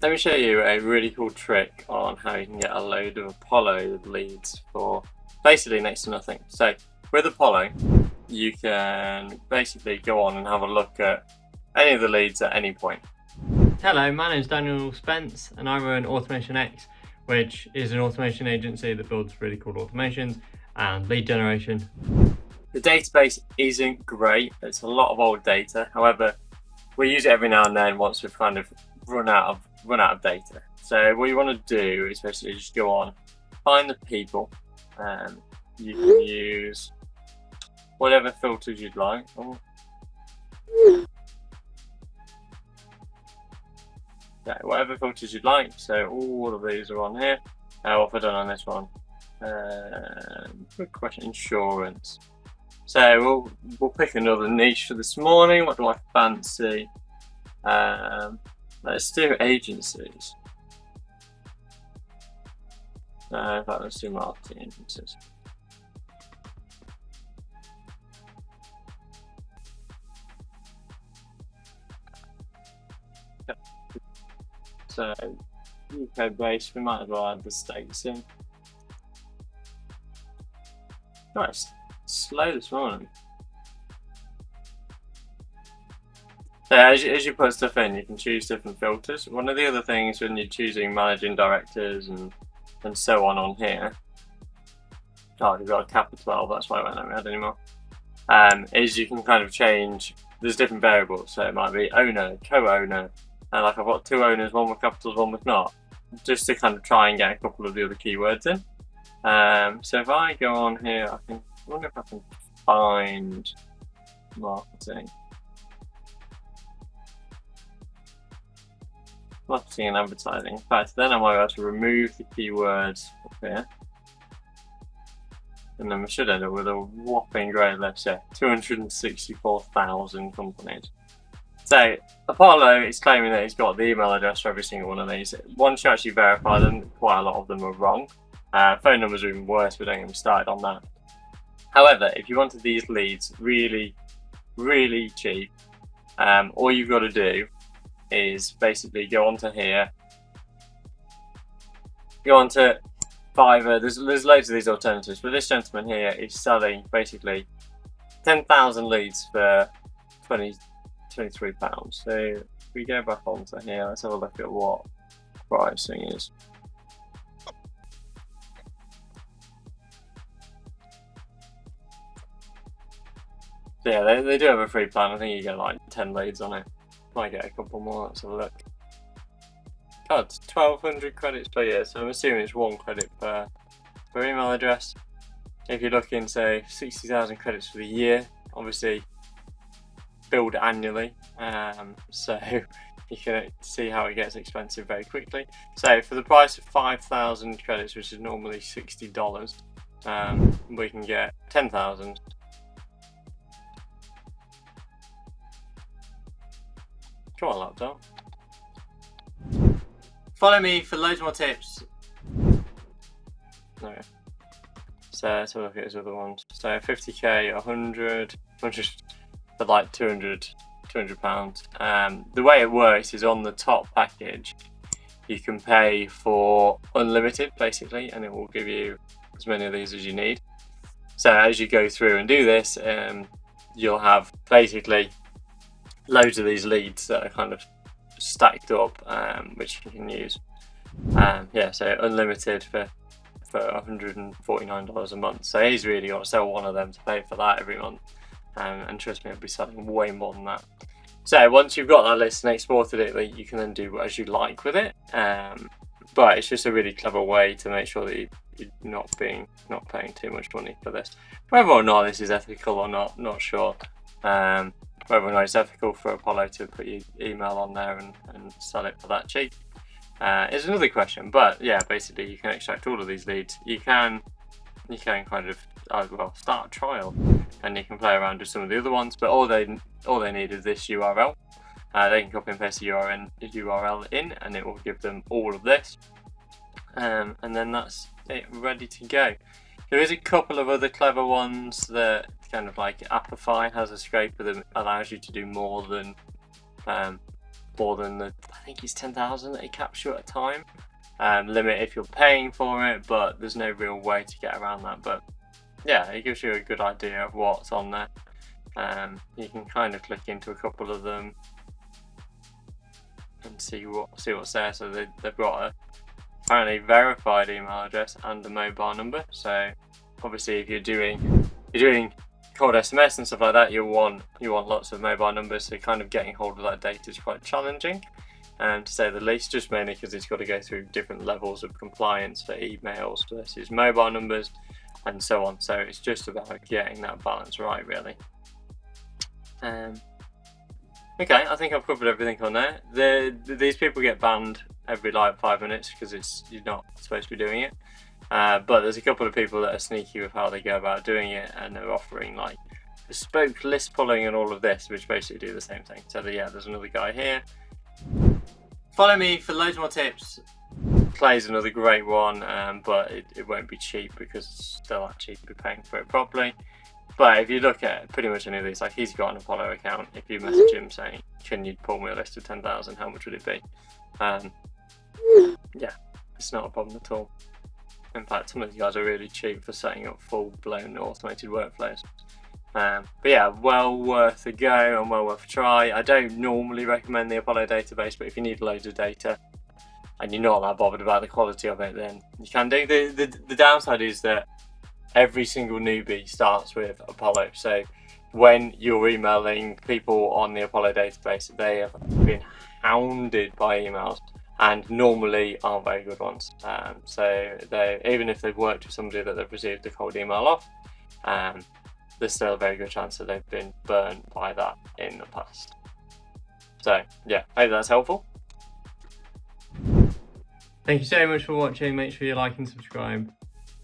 Let me show you a really cool trick on how you can get a load of Apollo leads for basically next to nothing. So with Apollo, you can basically go on and have a look at any of the leads at any point. Hello, my name is Daniel Spence and I run Automation X, which is an automation agency that builds really cool automations and lead generation. The database isn't great, it's a lot of old data. However, we use it every now and then once we've kind of run out of data. So what you want to do is basically just go on, find the people, you can use whatever filters you'd like. Yeah, whatever filters you'd like. So all of these are on here. What have I done on this one? Good question. Insurance. So we'll pick another niche for this morning. What do I fancy? Let's do agencies. In fact, let's do marketing agencies. So UK based, we might as well add the States in. Nice. Slow this morning. So as you put stuff in, you can choose different filters. One of the other things when you're choosing managing directors and so on here, oh, you've got a cap of 12, that's why I won't let me add anymore, is you can kind of change, there's different variables, so it might be owner, co-owner, and like I've got two owners, one with capitals, one with not, just to kind of try and get a couple of the other keywords in. So if I go on here, I wonder if I can find marketing and advertising. In fact, then I might be able to remove the keywords up here. And then we should end up with a whopping great list, yeah, 264,000 companies. So Apollo is claiming that he's got the email address for every single one of these. Once you actually verify them, quite a lot of them are wrong. Phone numbers are even worse, but don't get me started on that. However, if you wanted these leads really, really cheap, all you've got to do is basically go onto here, go onto Fiverr. There's loads of these alternatives, but this gentleman here is selling basically 10,000 leads for £23. So if we go back onto here, let's have a look at what pricing is. So yeah, they do have a free plan. I think you get like 10 leads on it. Might get a couple more. Let's have a look. God, it's 1,200 credits per year, so I'm assuming it's 1 credit per email address. If you're looking, say, 60,000 credits for the year, obviously billed annually, so you can see how it gets expensive very quickly. So for the price of 5,000 credits, which is normally $60, we can get 10,000. Come on, laptop. Follow me for loads more tips. Okay. So let's have a look at his other ones. So 50k, 100 for like 200 £200. The way it works is on the top package, you can pay for unlimited basically, and it will give you as many of these as you need. So as you go through and do this, you'll have basically loads of these leads that are kind of stacked up, which you can use. Yeah, so unlimited for $149 a month. So he's really got to sell one of them to pay for that every month. And trust me, I'll be selling way more than that. So once you've got that list and exported it, you can then do as you like with it. But it's just a really clever way to make sure that you're not paying too much money for this. Whether or not this is ethical or not sure. Whether or not it's ethical for Apollo to put your email on there and sell it for that cheap is another question. But yeah, basically you can extract all of these leads. You can kind of start a trial, and you can play around with some of the other ones. But all they need is this URL. They can copy and paste the URL in, and it will give them all of this, and then that's it, ready to go. There is a couple of other clever ones that kind of like Appify has a scraper that allows you to do more than more than I think it's 10,000 that it caps you at a time limit if you're paying for it, but there's no real way to get around that. But yeah, it gives you a good idea of what's on there. You can kind of click into a couple of them and see what's there. So they've got a apparently verified email address and a mobile number. So obviously, if you're doing cold SMS and stuff like that, you want lots of mobile numbers. So kind of getting hold of that data is quite challenging, to say the least. Just mainly because it's got to go through different levels of compliance for emails versus mobile numbers, and so on. So it's just about getting that balance right, really. Okay, I think I've covered everything on there. These people get banned every like 5 minutes because you're not supposed to be doing it. But there's a couple of people that are sneaky with how they go about doing it, and they're offering like bespoke list pulling and all of this, which basically do the same thing. So there's another guy here. Follow me for loads more tips. Clay's another great one, but it won't be cheap because it's still actually be paying for it properly. But if you look at pretty much any of these, like he's got an Apollo account. If you message him saying, "Can you pull me a list of 10,000? How much would it be?" Yeah, it's not a problem at all. In fact, some of these guys are really cheap for setting up full-blown automated workflows. But yeah, well worth a go and well worth a try. I don't normally recommend the Apollo database, but if you need loads of data and you're not that bothered about the quality of it, then you can do. The downside is that every single newbie starts with Apollo. So when you're emailing people on the Apollo database, they have been hounded by emails, and normally aren't very good ones. So even if they've worked with somebody that they've received a cold email off, there's still a very good chance that they've been burned by that in the past. So yeah, hope that's helpful. Thank you so much for watching. Make sure you like and subscribe.